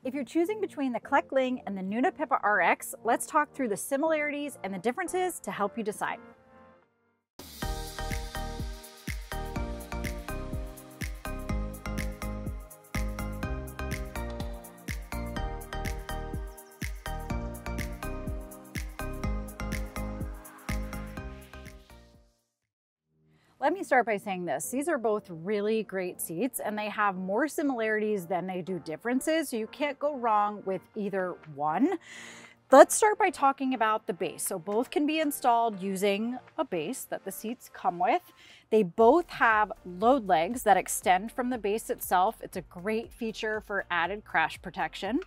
If you're choosing between the Clek Liing and the Nuna Pipa RX, let's talk through the similarities and the differences to help you decide. Let me start by saying this. These are both really great seats and they have more similarities than they do differences, so you can't go wrong with either one. Let's start by talking about the base. So both can be installed using a base that the seats come with. They both have load legs that extend from the base itself. It's a great feature for added crash protection.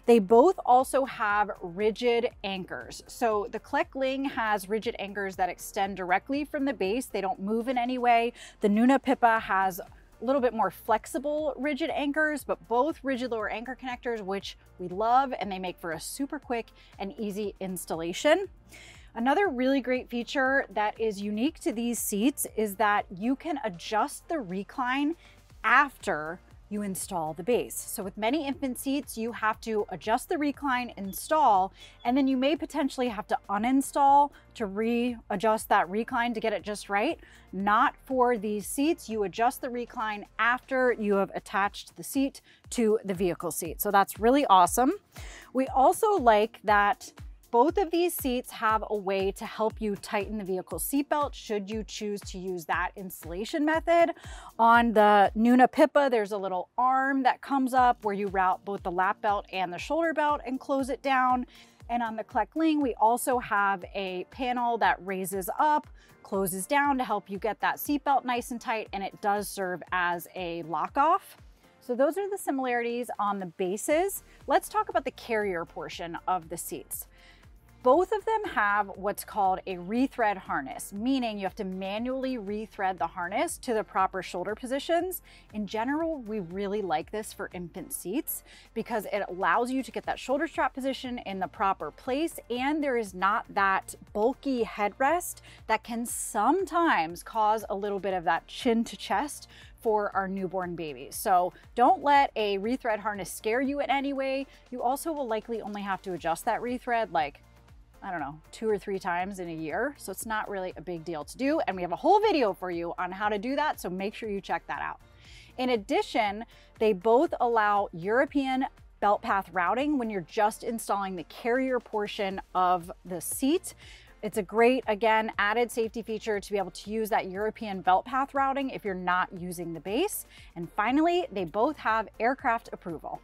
They both also have rigid anchors. So the Clek Liing has rigid anchors that extend directly from the base. They don't move in any way. The Nuna Pipa has a little bit more flexible rigid anchors, but both rigid lower anchor connectors, which we love, and they make for a super quick and easy installation. Another really great feature that is unique to these seats is that you can adjust the recline after you install the base. So with many infant seats, you have to adjust the recline, install, and then you may potentially have to uninstall to readjust that recline to get it just right. Not for these seats. You adjust the recline after you have attached the seat to the vehicle seat. So that's really awesome. We also like that both of these seats have a way to help you tighten the vehicle seatbelt should you choose to use that installation method. On the Nuna Pipa, there's a little arm that comes up where you route both the lap belt and the shoulder belt and close it down. And on the Clek Liing, we also have a panel that raises up, closes down to help you get that seatbelt nice and tight, and it does serve as a lock off. So those are the similarities on the bases. Let's talk about the carrier portion of the seats. Both of them have what's called a rethread harness, meaning you have to manually rethread the harness to the proper shoulder positions. In general, we really like this for infant seats because it allows you to get that shoulder strap position in the proper place, and there is not that bulky headrest that can sometimes cause a little bit of that chin to chest for our newborn babies. So don't let a rethread harness scare you in any way. You also will likely only have to adjust that rethread like, I don't know, 2 or 3 times in a year. So it's not really a big deal to do. And we have a whole video for you on how to do that. So make sure you check that out. In addition, they both allow European belt path routing when you're just installing the carrier portion of the seat. It's a great, again, added safety feature to be able to use that European belt path routing if you're not using the base. And finally, they both have aircraft approval.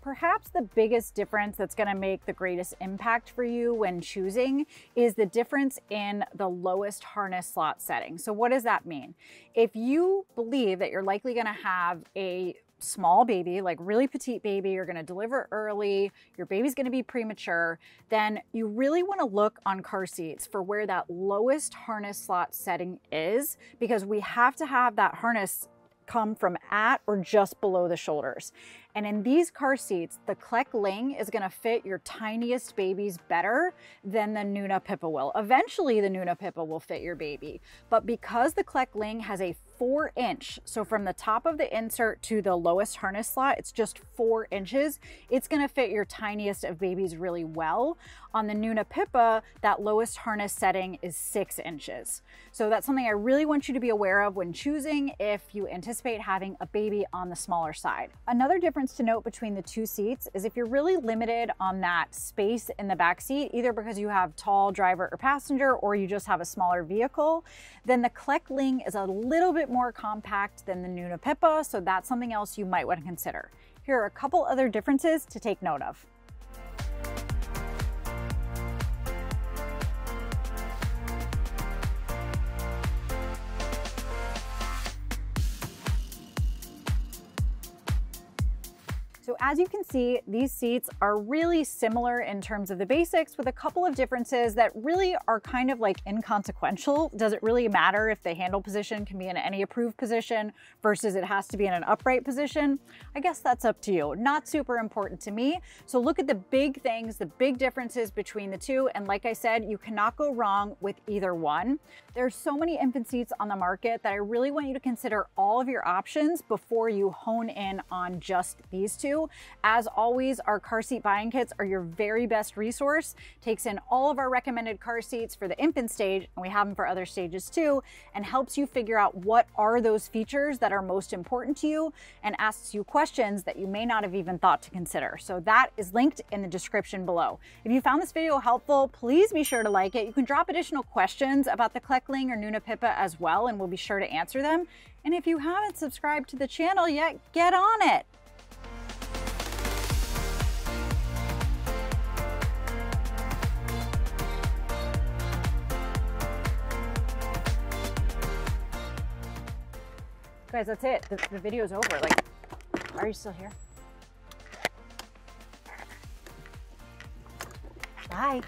Perhaps the biggest difference that's going to make the greatest impact for you when choosing is the difference in the lowest harness slot setting. So what does that mean? If you believe that you're likely going to have a small baby, like really petite baby, you're going to deliver early, your baby's going to be premature, then you really want to look on car seats for where that lowest harness slot setting is, because we have to have that harness come from at or just below the shoulders. And in these car seats, the Clek Liing is going to fit your tiniest babies better than the Nuna Pipa will. Eventually, the Nuna Pipa will fit your baby. But because the Clek Liing has a 4-inch, so from the top of the insert to the lowest harness slot, it's just 4 inches, it's going to fit your tiniest of babies really well. On the Nuna Pipa, that lowest harness setting is 6 inches. So that's something I really want you to be aware of when choosing if you anticipate having a baby on the smaller side. Another difference to note between the two seats is if you're really limited on that space in the back seat, either because you have tall driver or passenger or you just have a smaller vehicle, then the Clek Liing is a little bit more compact than the Nuna Pipa, so that's something else you might want to consider. Here are a couple other differences to take note of. So as you can see, these seats are really similar in terms of the basics, with a couple of differences that really are kind of like inconsequential. Does it really matter if the handle position can be in any approved position versus it has to be in an upright position? I guess that's up to you. Not super important to me. So look at the big things, the big differences between the two. And like I said, you cannot go wrong with either one. There's so many infant seats on the market that I really want you to consider all of your options before you hone in on just these two. too. As always, our car seat buying kits are your very best resource. Takes in all of our recommended car seats for the infant stage, and we have them for other stages too, and helps you figure out what are those features that are most important to you and asks you questions that you may not have even thought to consider. So that is linked in the description below. If you found this video helpful, please be sure to like it. You can drop additional questions about the Clek Liing or Nuna Pipa as well, and we'll be sure to answer them. And if you haven't subscribed to the channel yet, get on it. Guys, that's it. The video's over. Like, why are you still here? Bye.